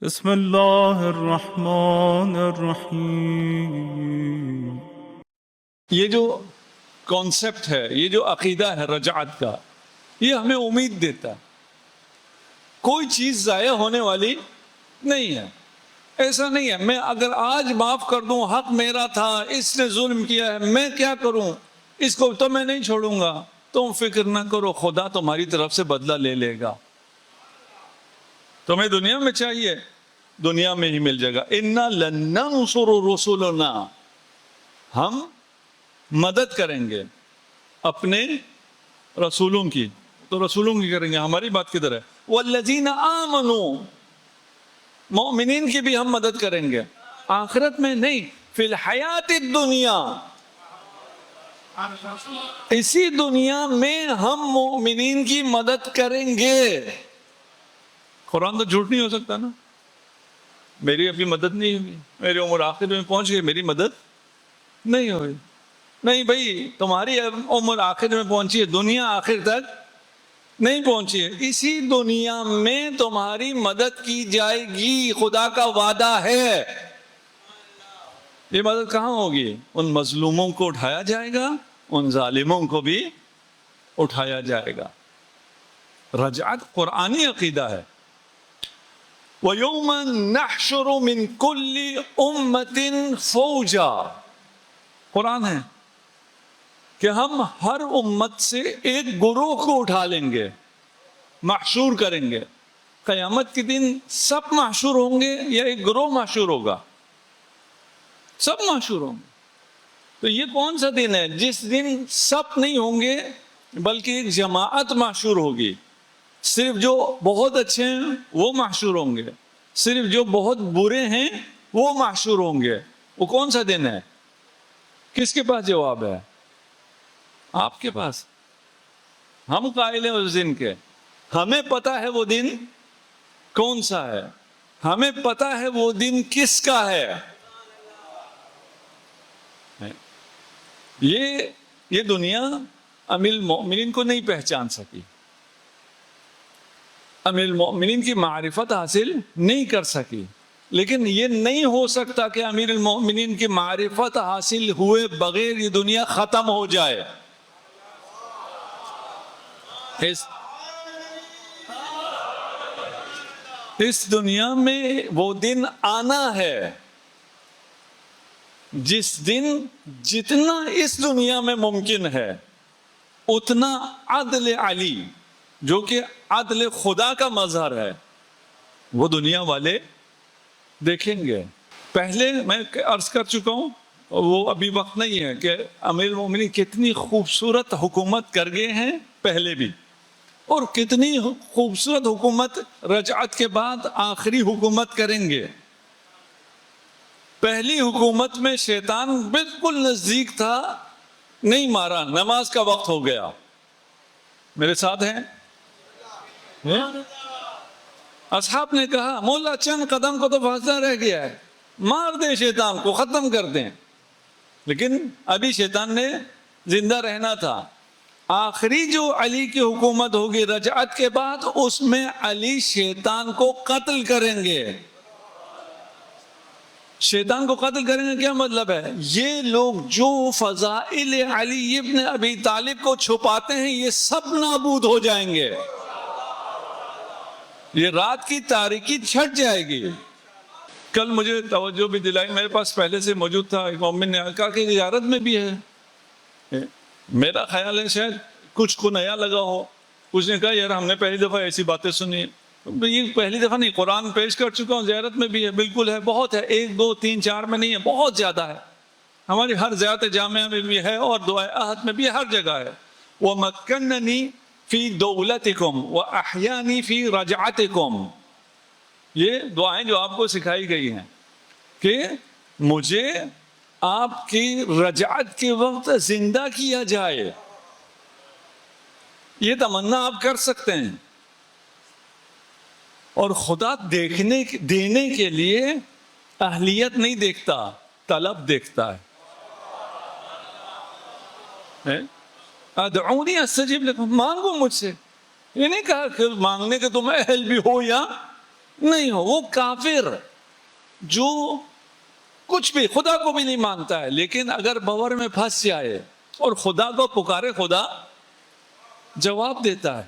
بسم اللہ الرحمن الرحیم۔ یہ جو کانسیپٹ ہے، یہ جو عقیدہ ہے رجعت کا، یہ ہمیں امید دیتا ہے کوئی چیز ضائع ہونے والی نہیں ہے۔ ایسا نہیں ہے میں اگر آج معاف کر دوں، حق میرا تھا، اس نے ظلم کیا ہے، میں کیا کروں، اس کو تو میں نہیں چھوڑوں گا۔ تم فکر نہ کرو، خدا تمہاری طرف سے بدلہ لے لے گا۔ تمہیں دنیا میں چاہیے، دنیا میں ہی مل جائے گا۔ اِنَّا لَنَنصُرُ رُسُلَنَا، ہم مدد کریں گے اپنے رسولوں کی۔ تو رسولوں کی کریں گے، ہماری بات کدھر ہے؟ وَالَّذِينَ آمَنُوا، مومنین کی بھی ہم مدد کریں گے، آخرت میں نہیں، فی الحیات الدنیا، اسی دنیا میں ہم مومنین کی مدد کریں گے۔ قرآن تو جھوٹ نہیں ہو سکتا نا۔ میری ابھی مدد نہیں ہوئی، میری عمر آخر میں پہنچ گئی، میری مدد نہیں ہوئی۔ نہیں بھائی، تمہاری عمر آخر میں پہنچی ہے، دنیا آخر تک نہیں پہنچی ہے، اسی دنیا میں تمہاری مدد کی جائے گی، خدا کا وعدہ ہے۔ یہ مدد کہاں ہوگی؟ ان مظلوموں کو اٹھایا جائے گا، ان ظالموں کو بھی اٹھایا جائے گا۔ رجعت قرآنی عقیدہ ہے۔ وَيَوْمَ نَحْشُرُ مِنْ كُلِّ أُمَّةٍ فَوْجًا، قرآن ہے کہ ہم ہر امت سے ایک گروہ کو اٹھا لیں گے، محشور کریں گے۔ قیامت کے دن سب محشور ہوں گے یا ایک گروہ محشور ہوگا؟ سب محشور ہوں گے۔ تو یہ کون سا دن ہے جس دن سب نہیں ہوں گے بلکہ ایک جماعت محشور ہوگی؟ صرف جو بہت اچھے ہیں وہ محشور ہوں گے، صرف جو بہت برے ہیں وہ محشور ہوں گے۔ وہ کون سا دن ہے؟ کس کے پاس جواب ہے؟ آپ کے پاس۔ ہم قائل ہیں اس دن کے، ہمیں پتا ہے وہ دن کون سا ہے، ہمیں پتا ہے وہ دن کس کا ہے۔ یہ دنیا امیر المؤمنین کو نہیں پہچان سکی، امیر المؤمنین کی معرفت حاصل نہیں کر سکی، لیکن یہ نہیں ہو سکتا کہ امیر المؤمنین کی معرفت حاصل ہوئے بغیر یہ دنیا ختم ہو جائے۔ اس دنیا میں وہ دن آنا ہے جس دن جتنا اس دنیا میں ممکن ہے اتنا عدل علی، جو کہ عدل خدا کا مظہر ہے، وہ دنیا والے دیکھیں گے۔ پہلے میں عرض کر چکا ہوں، وہ ابھی وقت نہیں ہے، کہ امیر المومنین کتنی خوبصورت حکومت کر گئے ہیں پہلے بھی، اور کتنی خوبصورت حکومت رجعت کے بعد آخری حکومت کریں گے۔ پہلی حکومت میں شیطان بالکل نزدیک تھا، نہیں مارا، نماز کا وقت ہو گیا۔ میرے ساتھ ہیں؟ اصحاب نے کہا مولا چند قدم کو تو فاصلہ رہ گیا ہے، مار دیں شیطان کو، ختم کر دیں، لیکن ابھی شیطان نے زندہ رہنا تھا۔ آخری جو علی کی حکومت ہوگی رجعت کے بعد، اس میں علی شیطان کو قتل کریں گے۔ شیطان کو قتل کریں گے کیا مطلب ہے؟ یہ لوگ جو فضائل علی ابن ابی طالب کو چھپاتے ہیں یہ سب نابود ہو جائیں گے، یہ رات کی تاریکی چھٹ جائے گی۔ کل مجھے توجہ بھی دلائی، میرے پاس پہلے سے موجود تھا، ایک مومن نے کہا کہ زیارت میں بھی ہے۔ میرا خیال ہے شاید کچھ کو نیا لگا ہو، کچھ نے کہا یار ہم نے پہلی دفعہ ایسی باتیں سنی۔ یہ پہلی دفعہ نہیں، قرآن پیش کر چکا ہوں، زیارت میں بھی ہے، بالکل ہے، بہت ہے، 1 2 3 4 میں نہیں ہے، بہت زیادہ ہے۔ ہماری ہر زیارت جامعہ میں بھی ہے اور دعائے عہد میں بھی، ہر جگہ ہے۔ وَمَكَّنَّنِي فِي دَوْلَتِكُمْ وَأَحْيَانِي فِي رَجْعَتِكُمْ، یہ دعائیں جو آپ کو سکھائی گئی ہیں کہ مجھے آپ کی رجعت کے وقت زندہ کیا جائے، یہ تمنا آپ کر سکتے ہیں۔ اور خدا دینے کے لیے اہلیت نہیں دیکھتا، طلب دیکھتا ہے۔ ادعونی استجب لکم، مانگو مجھ سے، یہ نہیں کہا کہ مانگنے کے تم اہل بھی ہو یا نہیں ہو. وہ کافر جو کچھ بھی خدا کو بھی نہیں مانتا ہے لیکن اگر بور میں پھنس جائے اور خدا کو پکارے خدا جواب دیتا ہے.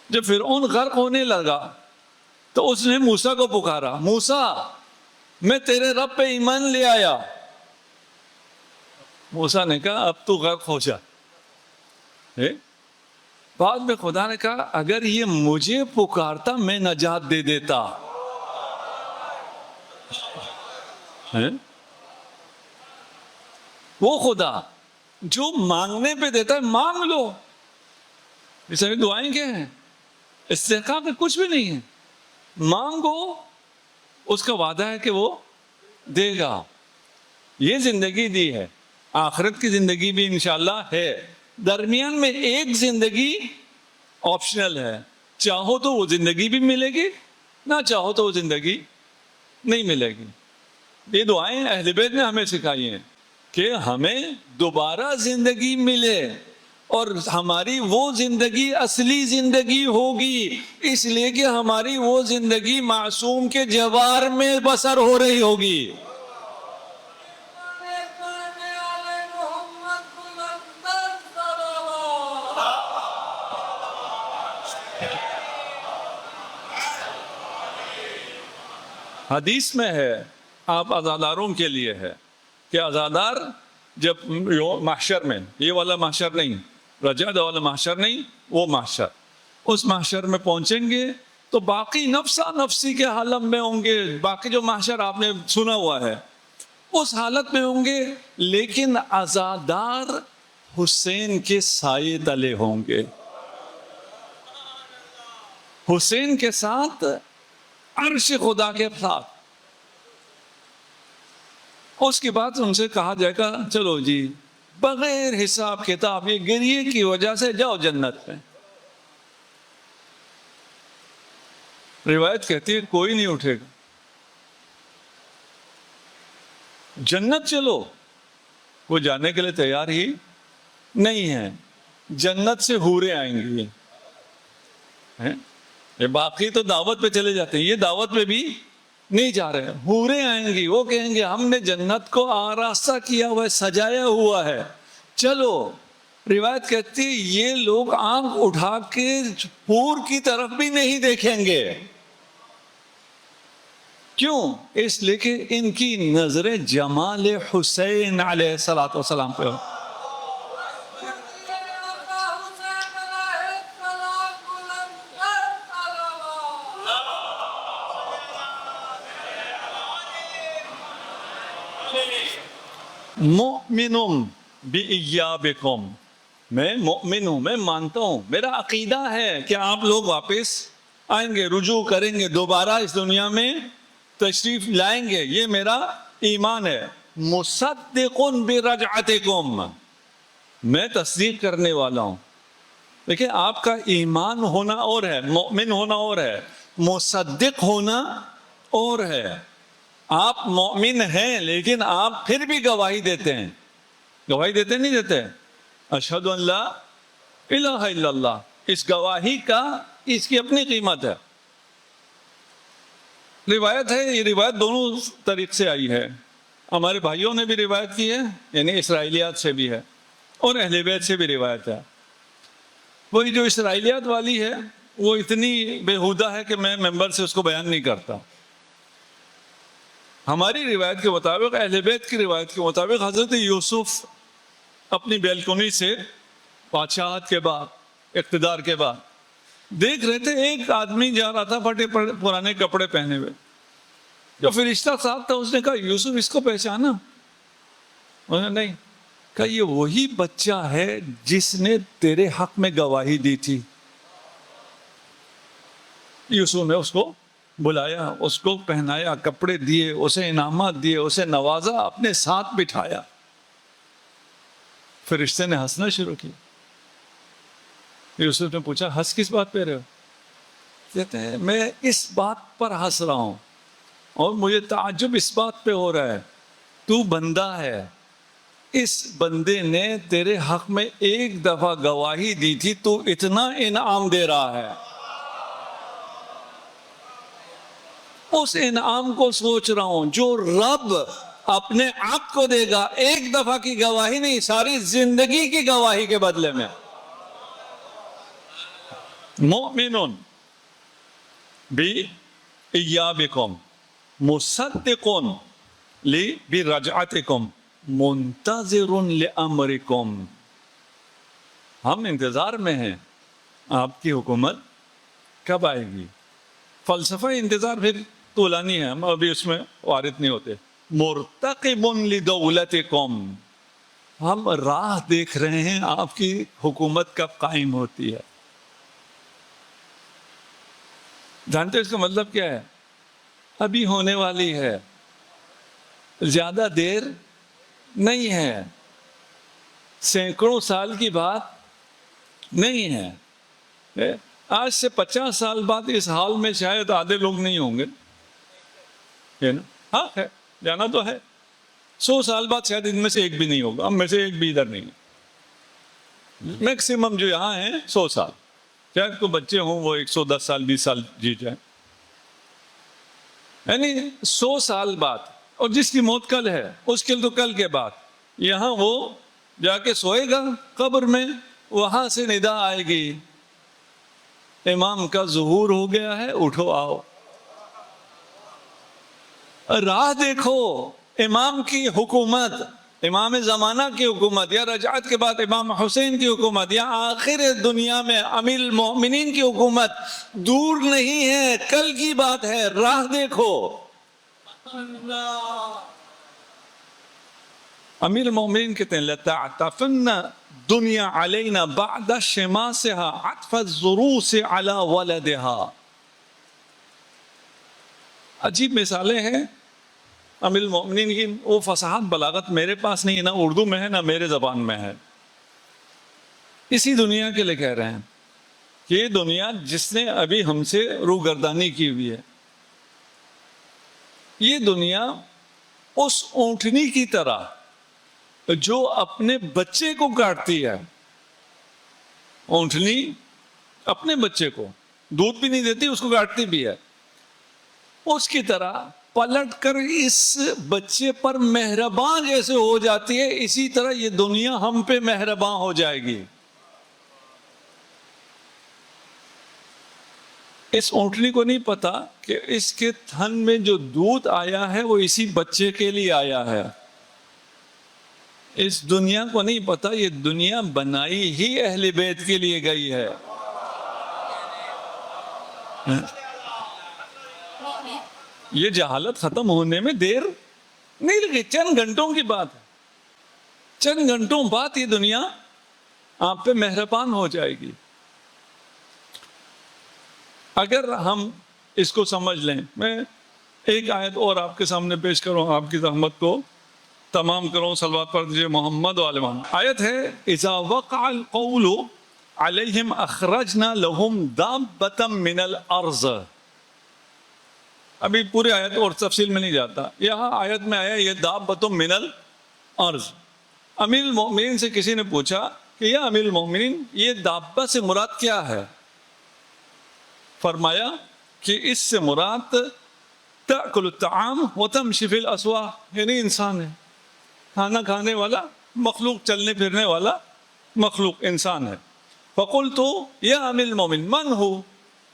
جب فرعون غرق ہونے لگا تو اس نے موسیٰ کو پکارا, موسیٰ میں تیرے رب پہ ایمان لے آیا. موسیٰ نے کہا اب تو غرق ہو جا. بعد میں خدا نے کہا اگر یہ مجھے پکارتا میں نجات دے دیتا. وہ خدا جو مانگنے پہ دیتا ہے, مانگ لو. اس میں دعائیں کیا ہیں؟ استحقاق میں کچھ بھی نہیں ہے. مانگو, اس کا وعدہ ہے کہ وہ دے گا. یہ زندگی دی ہے, آخرت کی زندگی بھی انشاءاللہ ہے. درمیان میں ایک زندگی آپشنل ہے, چاہو تو وہ زندگی بھی ملے گی, نہ چاہو تو وہ زندگی نہیں ملے گی. یہ دعائیں اہل بیت نے ہمیں سکھائی ہیں کہ ہمیں دوبارہ زندگی ملے اور ہماری وہ زندگی اصلی زندگی ہوگی, اس لیے کہ ہماری وہ زندگی معصوم کے جوار میں بسر ہو رہی ہوگی. حدیث میں ہے, آپ عزاداروں کے لیے ہے کہ عزادار جب محشر میں, یہ والا محشر نہیں, رجعت والا محشر نہیں, وہ محشر, اس محشر میں پہنچیں گے تو باقی نفسا نفسی کے عالم میں ہوں گے. باقی جو محشر آپ نے سنا ہوا ہے اس حالت میں ہوں گے, لیکن عزادار حسین کے سائے تلے ہوں گے, حسین کے ساتھ, عرش خدا کے ساتھ. اس کے بعد ان سے کہا جائے گا چلو جی بغیر حساب کتاب یہ گریے کی وجہ سے جاؤ جنت میں. روایت کہتی ہے کوئی نہیں اٹھے گا, جنت چلو, وہ جانے کے لیے تیار ہی نہیں ہے. جنت سے حوریں آئیں گی, یہ باقی تو دعوت پہ چلے جاتے ہیں, یہ دعوت پہ بھی نہیں جا رہے. حوریں آئیں گی, وہ کہیں گے ہم نے جنت کو آراستہ کیا ہوا ہے, سجایا ہوا ہے, چلو. روایت کہتی ہے یہ لوگ آنکھ اٹھا کے حور کی طرف بھی نہیں دیکھیں گے. کیوں؟ اس لیے کہ ان کی نظریں جمال حسین علیہ الصلوۃ والسلام پہ ہو. مؤمنم بإیابکم, میں مؤمن ہوں, میں مانتا ہوں, میرا عقیدہ ہے کہ آپ لوگ واپس آئیں گے, رجوع کریں گے, دوبارہ اس دنیا میں تشریف لائیں گے, یہ میرا ایمان ہے. مصدق برجعتکم, میں تصدیق کرنے والا ہوں. دیکھیں آپ کا ایمان ہونا اور ہے, مؤمن ہونا اور ہے, مصدق ہونا اور ہے. آپ مومن ہیں لیکن آپ پھر بھی گواہی دیتے ہیں. گواہی دیتے نہیں دیتے؟ اشہد ان لا الہ الا اللہ, اس گواہی کا اس کی اپنی قیمت ہے. روایت ہے, یہ روایت دونوں طریق سے آئی ہے. ہمارے بھائیوں نے بھی روایت کی ہے, یعنی اسرائیلیات سے بھی ہے اور اہل بیت سے بھی روایت ہے. وہی جو اسرائیلیات والی ہے وہ اتنی بےہودہ ہے کہ میں ممبر سے اس کو بیان نہیں کرتا. ہماری روایت کے مطابق, اہل بیت کی روایت کے مطابق, حضرت یوسف اپنی بیلکونی سے بادشاہت کے بعد, اقتدار کے بعد دیکھ رہے تھے ایک آدمی جا رہا تھا پھٹے پرانے کپڑے پہنے ہوئے. جو فرشتہ صاحب تھا اس نے کہا یوسف اس کو پہچانا؟ انہوں نے نہیں کہا یہ وہی بچہ ہے جس نے تیرے حق میں گواہی دی تھی. یوسف نے اس کو بلایا, اس کو پہنایا, کپڑے دیے, اسے انعامات دیے, اسے نوازا, اپنے ساتھ بٹھایا. فرشتے نے ہنسنا شروع کیا. یوسف نے پوچھا ہنس کس بات پہ رہے ہو؟ کہتے ہیں میں اس بات پر ہنس رہا ہوں اور مجھے تعجب اس بات پہ ہو رہا ہے, تو بندہ ہے, اس بندے نے تیرے حق میں ایک دفعہ گواہی دی تھی, تو اتنا انعام دے رہا ہے. اس انعام کو سوچ رہا ہوں جو رب اپنے آپ کو دے گا، ایک دفعہ کی گواہی نہیں، ساری زندگی کی گواہی کے بدلے میں. مؤمن بإيابكم مصدق برجعتكم منتظر لأمركم. ہم انتظار میں ہیں آپ کی حکومت کب آئے گی. فلسفہ انتظار پھر طولانی ہے، ہم ابھی اس میں وارد نہیں ہوتے. مرتقب لدولتکم، ہم راہ دیکھ رہے ہیں آپ کی حکومت کب قائم ہوتی ہے. جانتے اس کا مطلب کیا ہے؟ ابھی ہونے والی ہے، زیادہ دیر نہیں ہے، سینکڑوں سال کی بات نہیں ہے. آج سے 50 سال بعد اس حال میں شاید آدھے لوگ نہیں ہوں گے، ہے نا؟ ہاں ہے، جانا تو ہے. 100 سال بعد شاید ان میں سے ایک بھی نہیں ہوگا، ہم میں سے ایک بھی ادھر نہیں ہے. میکسیمم جو یہاں ہیں 100 سال، شاید کوئی بچے ہوں وہ 110 سال 20 سال جی جائیں، یعنی 100 سال بعد. اور جس کی موت کل ہے اس کے تو کل کے بعد یہاں وہ جا کے سوئے گا قبر میں، وہاں سے ندا آئے گی، امام کا ظہور ہو گیا ہے، اٹھو آؤ. راہ دیکھو امام کی حکومت، امام زمانہ کی حکومت، یا رجعت کے بعد امام حسین کی حکومت، یا آخر دنیا میں امیر المؤمنین کی حکومت دور نہیں ہے، کل کی بات ہے. راہ دیکھو. امیر المؤمنین کہتے ہیں لَتَعْتَفِنَّ دنیا علینا بعد شماسها عطف الضروس علی ولدها. عجیب مثالیں ہیں امیر المؤمنین کی. وہ فصاحت بلاغت میرے پاس نہیں ہے، نہ اردو میں ہے نہ میرے زبان میں ہے. اسی دنیا کے لیے کہہ رہے ہیں کہ یہ دنیا جس نے ابھی ہم سے روگردانی کی ہوئی ہے، یہ دنیا اس اونٹنی کی طرح جو اپنے بچے کو کاٹتی ہے. اونٹنی اپنے بچے کو دودھ بھی نہیں دیتی، اس کو کاٹتی بھی ہے. اس کی طرح پلٹ کر اس بچے پر مہربان جیسے ہو جاتی ہے، اسی طرح یہ دنیا ہم پہ مہربان ہو جائے گی. اس اونٹنی کو نہیں پتا کہ اس کے تھن میں جو دودھ آیا ہے وہ اسی بچے کے لیے آیا ہے. اس دنیا کو نہیں پتا یہ دنیا بنائی ہی اہل بیت کے لیے گئی ہے. یہ جہالت ختم ہونے میں دیر نہیں لگی، چند گھنٹوں کی بات ہے. چند گھنٹوں بعد یہ دنیا آپ پہ مہربان ہو جائے گی. اگر ہم اس کو سمجھ لیں، میں ایک آیت اور آپ کے سامنے پیش کروں، آپ کی زحمت کو تمام کروں. صلوات پڑھ دیجئے محمد و آل محمد. آیت ہے اذا وقع القول علیہم اخرجنا لهم دابة من الارض. ابھی پورے آیت اور تفصیل میں نہیں جاتا، یہاں آیت میں آیا یہ دابة من الارض. امیر المؤمنین سے کسی نے پوچھا کہ یا امیر المؤمنین یہ دابہ سے مراد کیا ہے؟ فرمایا کہ اس سے مراد تأکل الطعام وتمشی فی الاسواق، یعنی انسان ہے، کھانا کھانے والا مخلوق، چلنے پھرنے والا مخلوق انسان ہے. فقلت یا امیر المومن من ہو؟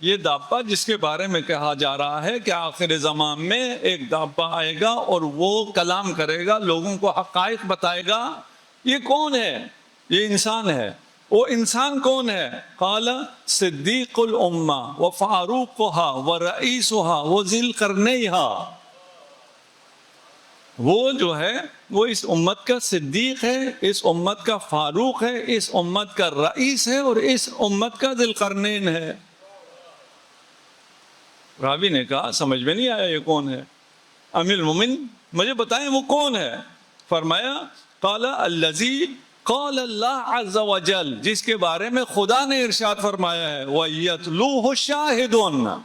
یہ دابہ جس کے بارے میں کہا جا رہا ہے کہ آخر زمان میں ایک دابہ آئے گا اور وہ کلام کرے گا، لوگوں کو حقائق بتائے گا، یہ کون ہے؟ یہ انسان ہے. وہ انسان کون ہے؟ قال صدیق الامہ وفاروقها ورئیسها وذی القرنیها. وہ جو ہے وہ اس امت کا صدیق ہے، اس امت کا فاروق ہے، اس امت کا رئیس ہے، اور اس امت کا ذی القرنین ہے. راوی نے کہا سمجھ میں نہیں آیا یہ کون ہے؟ امیر المومن مجھے بتائیں وہ کون ہے؟ فرمایا قال الذی قال اللہ عز وجل، جس کے بارے میں خدا نے ارشاد فرمایا ہے وَيَتْلُوهُ شَاهِدٌ،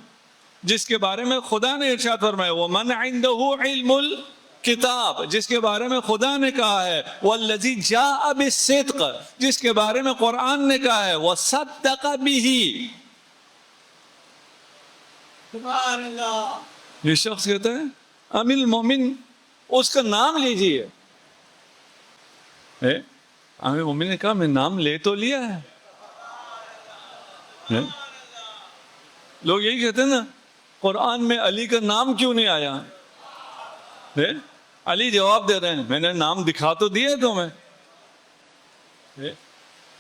جس کے بارے میں خدا نے ارشاد فرمایا وَمَنْ عِنْدَهُ عِلْمُ الْكِتَاب، جس کے بارے میں خدا نے کہا ہے وَالَّذِي جَاءَ بِالصِّدْقِ، جس کے بارے میں قرآن نے کہا ہے وَصَدَّقَ بِهِ. سبحان اللہ. یہ شخص کہتا ہے امیر المومن، اس کا نام لیجیے. امیر المومن نے کہا میں نام لے تو لیا ہے. لوگ یہی کہتے ہیں نا قرآن میں علی کا نام کیوں نہیں آیا؟ علی جواب دے رہے ہیں میں نے نام دکھا تو دیا تمہیں.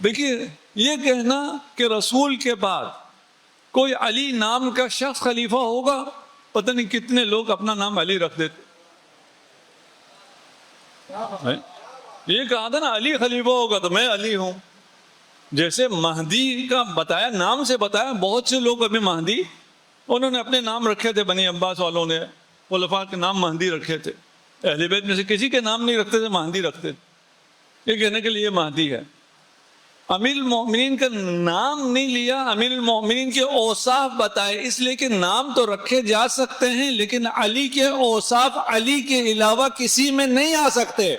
دیکھیے یہ کہنا کہ رسول کے بعد کوئی علی نام کا شخص خلیفہ ہوگا، پتہ نہیں کتنے لوگ اپنا نام علی رکھ دیتے. یہ کہا تھا نا علی خلیفہ ہوگا تو میں علی ہوں. جیسے مہدی کا بتایا، نام سے بتایا، بہت سے لوگ ابھی مہدی انہوں نے اپنے نام رکھے تھے، بنی عباس والوں نے خلفاء کے نام مہدی رکھے تھے. اہل بیت میں سے کسی کے نام نہیں رکھتے تھے، مہدی رکھتے تھے، یہ کہنے کے لیے مہدی ہے. امیر المومنین کا نام نہیں لیا، امیر المومنین کے اوصاف بتائے، اس لیے کہ نام تو رکھے جا سکتے ہیں لیکن علی کے اوصاف علی کے علاوہ کسی میں نہیں آ سکتے.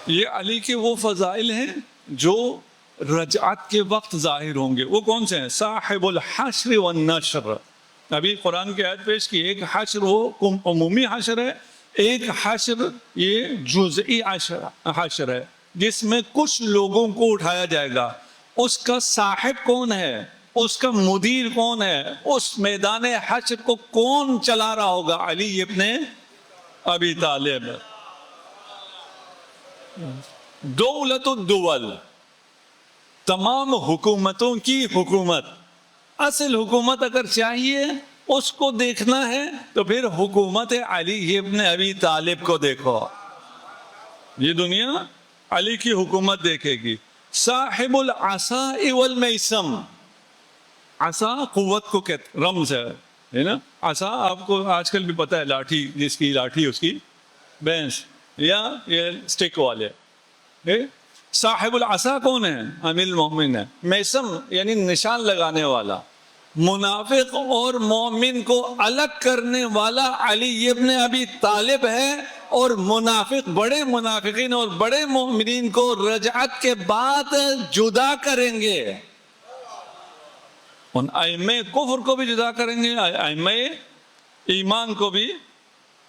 یہ علی کے وہ فضائل ہیں جو رجعت کے وقت ظاہر ہوں گے. وہ کون سے ہیں؟ صاحب الحشر والنشر. ابھی قرآن کی آیت پیش کی، ایک حشر وہ عمومی حشر ہے، ایک حشر یہ جزئی حشر ہے جس میں کچھ لوگوں کو اٹھایا جائے گا. اس کا صاحب کون ہے، اس کا مدیر کون ہے، اس میدان حشر کو کون چلا رہا ہوگا؟ علی ابن ابی طالب. دولت الدول، تمام حکومتوں کی حکومت. اصل حکومت اگر چاہیے اس کو دیکھنا ہے تو پھر حکومت علی ابن ابی طالب کو دیکھو. یہ دنیا علی کی حکومت دیکھے گی. صاحب العصا والمیسم، عصا قوت کو رمز ہے نا. عصا آپ کو آج کل بھی پتہ ہے، لاٹھی، جس کی لاٹھی اس کی بینس یا یہ سٹک والے. صاحب العصا کون ہے؟ امیر المومن ہے. میسم یعنی نشان لگانے والا، منافق اور مومن کو الگ کرنے والا علی ابن ابی طالب ہے. اور منافق، بڑے منافقین اور بڑے مومنین کو رجعت کے بعد جدا کریں گے. ان ائمہ کفر کو بھی جدا کریں گے، ائمہ ایمان کو بھی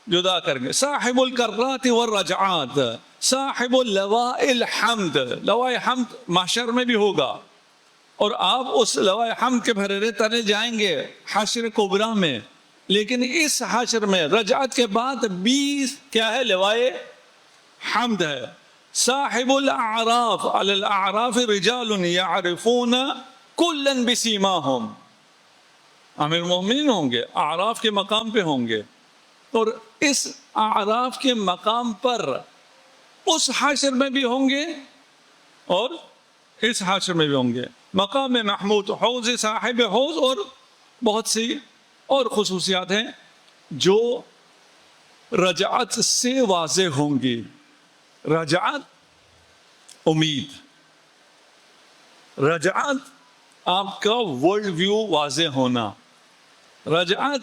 جدا کریں گے. صاحب الکرات والرجعات، صاحب اللواء الحمد. لواء حمد محشر میں بھی ہوگا اور آپ اس لواء حمد کے بھرے تلے جائیں گے حشر کبریٰ میں. لیکن اس حشر میں رجعت کے بعد 20 کیا ہے؟ لواء حمد ہے. صاحب الاعراف، علی الاعراف رجال یعرفون کلا بسیماہم. امیر المومنین ہوں گے، اعراف کے مقام پہ ہوں گے، اور اس اعراف کے مقام پر اس حشر میں بھی ہوں گے اور اس حشر میں بھی ہوں گے. مقام محمود، حوض، صاحب حوض، اور بہت سی اور خصوصیات ہیں جو رجعت سے واضح ہوں گی. رجعت امید، رجعت آپ کا ورلڈ ویو واضح ہونا، رجعت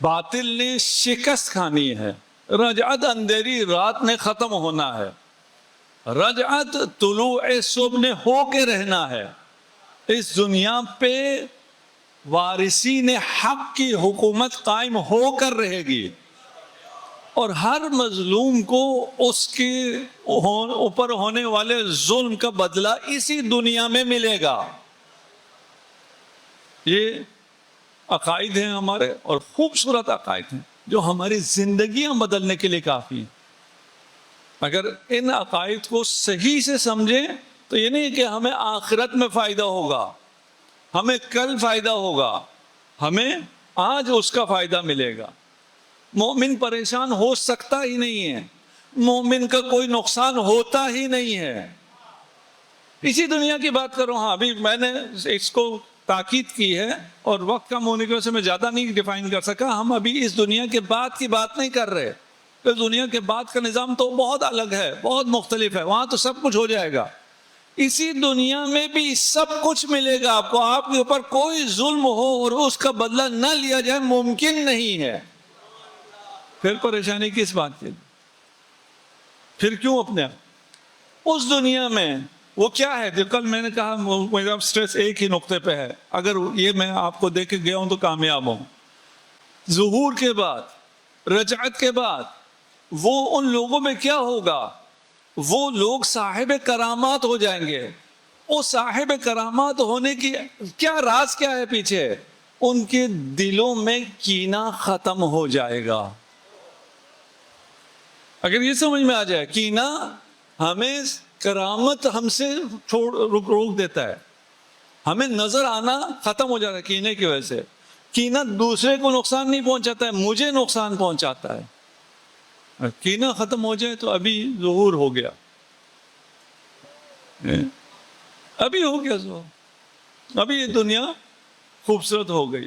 باطل نے شکست کھانی ہے، رجعت اندھیری رات نے ختم ہونا ہے، رجعت طلوع صبح نے ہو کے رہنا ہے. اس دنیا پہ وارثین حق کی حکومت قائم ہو کر رہے گی اور ہر مظلوم کو اس کے اوپر ہونے والے ظلم کا بدلہ اسی دنیا میں ملے گا. یہ عقائد ہیں ہمارے، اور خوبصورت عقائد ہیں جو ہماری زندگیاں بدلنے کے لیے کافی ہیں. اگر ان عقائد کو صحیح سے سمجھیں تو یہ نہیں کہ ہمیں آخرت میں فائدہ ہوگا، ہمیں کل فائدہ ہوگا، ہمیں آج اس کا فائدہ ملے گا. مومن پریشان ہو سکتا ہی نہیں ہے، مومن کا کوئی نقصان ہوتا ہی نہیں ہے. اسی دنیا کی بات کروں. ہاں ابھی میں نے اس کو تاکید کی ہے اور وقت کم ہونے کی وجہ سے میں زیادہ نہیں ڈیفائن کر سکا. ہم ابھی اس دنیا کے بعد کی بات نہیں کر رہے. اس دنیا کے بعد کا نظام تو بہت الگ ہے، بہت مختلف ہے، وہاں تو سب کچھ ہو جائے گا. اسی دنیا میں بھی سب کچھ ملے گا آپ کو. آپ کے اوپر کوئی ظلم ہو اور اس کا بدلہ نہ لیا جائے ممکن نہیں ہے. پھر پریشانی کس بات کی؟ پھر کیوں اپنے آپ؟ اس دنیا میں وہ کیا ہے؟ جو کل میں نے کہا میرا سٹریس ایک ہی نقطے پہ ہے، اگر یہ میں آپ کو دے کے گیا ہوں تو کامیاب ہوں. ظہور کے بعد، رجعت کے بعد وہ ان لوگوں میں کیا ہوگا؟ وہ لوگ صاحب کرامات ہو جائیں گے. وہ صاحب کرامات ہونے کی کیا راز کیا ہے پیچھے؟ ان کے دلوں میں کینہ ختم ہو جائے گا. اگر یہ سمجھ میں آ جائے، کینہ ہمیں کرامت ہم سے روک دیتا ہے، ہمیں نظر آنا ختم ہو جاتا ہے کینے کی وجہ سے. کینہ دوسرے کو نقصان نہیں پہنچاتا ہے، مجھے نقصان پہنچاتا ہے. کینہ ختم ہو جائے تو ابھی ظہور ہو گیا، ابھی ہو گیا ظہور، ابھی یہ دنیا خوبصورت ہو گئی.